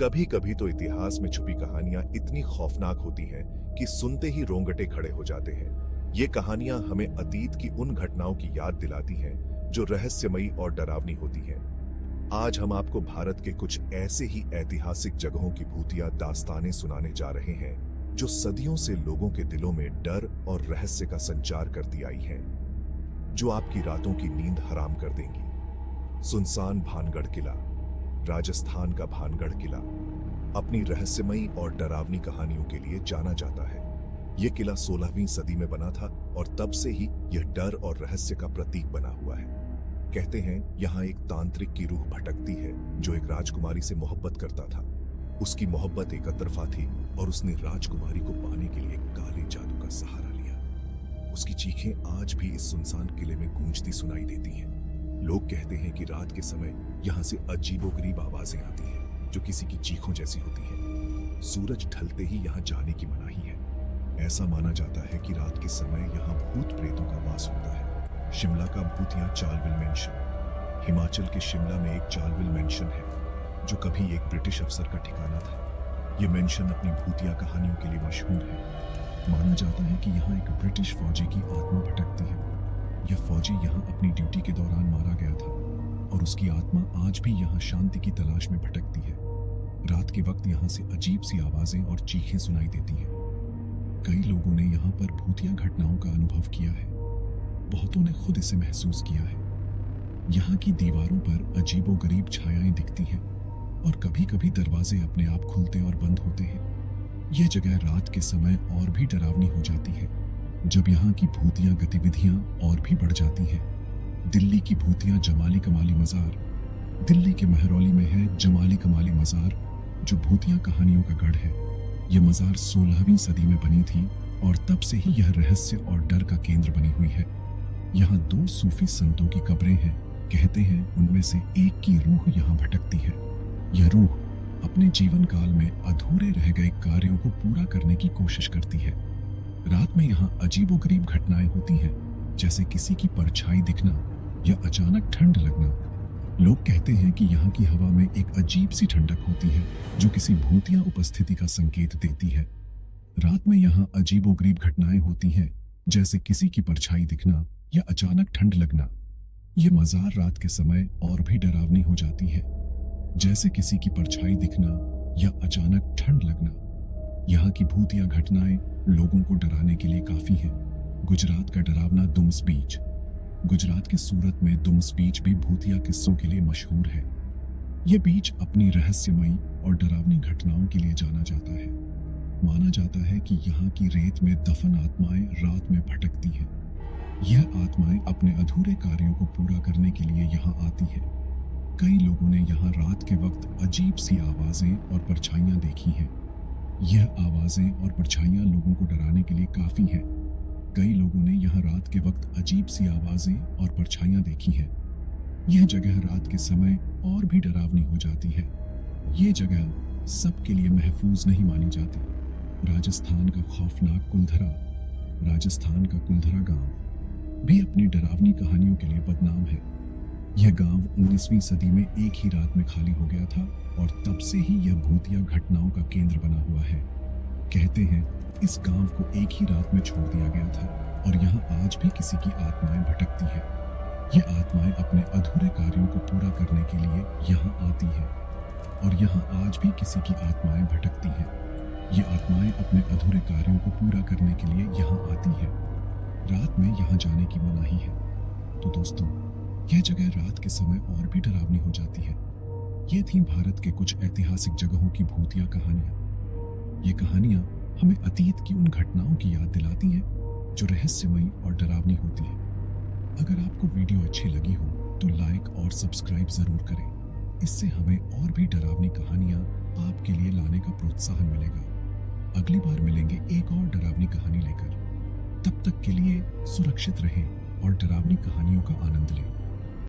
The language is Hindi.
कभी कभी तो इतिहास में छुपी कहानियां इतनी खौफनाक होती हैं कि सुनते ही रोंगटे खड़े हो जाते हैं। ये कहानियां हमें अतीत की उन घटनाओं की याद दिलाती हैं जो रहस्यमयी और डरावनी होती हैं। आज हम आपको भारत के कुछ ऐसे ही ऐतिहासिक जगहों की भूतिया दास्तानें सुनाने जा रहे हैं जो सदियों से लोगों के दिलों में डर और रहस्य का संचार करती आई हैं, जो आपकी रातों की नींद हराम कर देंगी। सुनसान भानगढ़ किला। राजस्थान का भानगढ़ किला अपनी रहस्यमयी और डरावनी कहानियों के लिए जाना जाता है। यह किला 16वीं सदी में बना था और तब से ही यह डर और रहस्य का प्रतीक बना हुआ है। कहते हैं यहाँ एक तांत्रिक की रूह भटकती है जो एक राजकुमारी से मोहब्बत करता था। उसकी मोहब्बत एक तरफा थी और उसने राजकुमारी को पाने के लिए काले जादू का सहारा लिया। उसकी चीखें आज भी इस सुनसान किले में गूंजती सुनाई देती हैं। लोग कहते हैं कि रात के समय यहाँ से अजीबोगरीब आवाजें आती हैं जो किसी की चीखों जैसी होती हैं। सूरज ढलते ही यहाँ जाने की मनाही है। ऐसा माना जाता है कि रात के समय यहाँ भूत प्रेतों का वास होता है। शिमला का भूतिया चालविल मेंशन। हिमाचल के शिमला में एक चालविल मेंशन है जो कभी एक ब्रिटिश अफसर का ठिकाना था। यह मेंशन अपनी भूतिया कहानियों के लिए मशहूर है। माना जाता है कि यहाँ एक ब्रिटिश फौजी की आत्मा भटकती है। यह फौजी यहाँ अपनी ड्यूटी के दौरान मारा गया था और उसकी आत्मा आज भी यहाँ शांति की तलाश में भटकती है। रात के वक्त यहाँ से अजीब सी आवाजें और चीखें सुनाई देती हैं। कई लोगों ने यहाँ पर भूतिया घटनाओं का अनुभव किया है। बहुतों ने खुद इसे महसूस किया है। यहाँ की दीवारों पर अजीबोगरीब छायाएं दिखती हैं और कभी कभी दरवाजे अपने आप खुलते और बंद होते हैं। यह जगह रात के समय और भी डरावनी हो जाती है जब यहाँ की भूतिया गतिविधियां और भी बढ़ जाती हैं। दिल्ली की भूतिया जमाली कमाली मजार। दिल्ली के महरौली में है जमाली कमाली मजार जो भूतिया कहानियों का गढ़ है। यह मजार 16वीं सदी में बनी थी और तब से ही यह रहस्य और डर का केंद्र बनी हुई है। यहाँ 2 सूफी संतों की कब्रें हैं। कहते हैं उनमें से एक की रूह यहाँ भटकती है। यह रूह अपने जीवन काल में अधूरे रह गए कार्यों को पूरा करने की कोशिश करती है। रात में यहाँ अजीबोगरीब घटनाएं होती हैं, जैसे किसी की परछाई दिखना या अचानक ठंड लगना। लोग कहते हैं कि यहाँ की हवा में एक अजीब सी ठंडक होती है जो किसी भूतिया उपस्थिति का संकेत देती है। रात में यहाँ अजीबोगरीब घटनाएं होती हैं, जैसे किसी की परछाई दिखना या अचानक ठंड लगना। ये मजार रात के समय और भी डरावनी हो जाती है, जैसे किसी की परछाई दिखना या अचानक ठंड लगना। यहाँ की भूतिया घटनाएं लोगों को डराने के लिए काफी हैं। गुजरात का डरावना दुम्स बीच। गुजरात के सूरत में दुम्स बीच भी भूतिया किस्सों के लिए मशहूर है। यह बीच अपनी रहस्यमयी और डरावनी घटनाओं के लिए जाना जाता है। माना जाता है कि यहाँ की रेत में दफन आत्माएं रात में भटकती हैं। यह आत्माएं अपने अधूरे कार्यों को पूरा करने के लिए यहाँ आती हैं। कई लोगों ने यहाँ रात के वक्त अजीब सी आवाजें और परछाइयां देखी हैं। यह आवाजें और परछाइयां लोगों को डराने के लिए काफी हैं। कई लोगों ने यहाँ रात के वक्त अजीब सी आवाजें और परछाइयां देखी हैं। यह जगह रात के समय और भी डरावनी हो जाती है। यह जगह सबके लिए महफूज नहीं मानी जाती। राजस्थान का खौफनाक कुलधरा। राजस्थान का कुलधरा गांव भी अपनी डरावनी कहानियों के लिए बदनाम है। यह गांव 19वीं सदी में एक ही रात में खाली हो गया था और तब से ही यह भूतिया घटनाओं का केंद्र बना हुआ है। कहते हैं इस गांव को एक ही रात में छोड़ दिया गया था और यहाँ आज भी किसी की आत्माएं भटकती हैं। ये आत्माएं अपने अधूरे कार्यों को पूरा करने के लिए यहाँ आती हैं और यहाँ आज भी किसी की आत्माएं भटकती हैं। ये आत्माएं अपने अधूरे कार्यों को पूरा करने के लिए यहाँ आती हैं। रात में यहाँ जाने की मनाही है। तो दोस्तों, यह जगह रात के समय और भी डरावनी हो जाती है। ये थी भारत के कुछ ऐतिहासिक जगहों की भूतिया कहानियां। ये कहानियां हमें अतीत की उन घटनाओं की याद दिलाती हैं जो रहस्यमयी और डरावनी होती है। अगर आपको वीडियो अच्छी लगी हो तो लाइक और सब्सक्राइब जरूर करें। इससे हमें और भी डरावनी कहानियां आपके लिए लाने का प्रोत्साहन मिलेगा। अगली बार मिलेंगे एक और डरावनी कहानी लेकर। तब तक के लिए सुरक्षित रहें और डरावनी कहानियों का आनंद लें।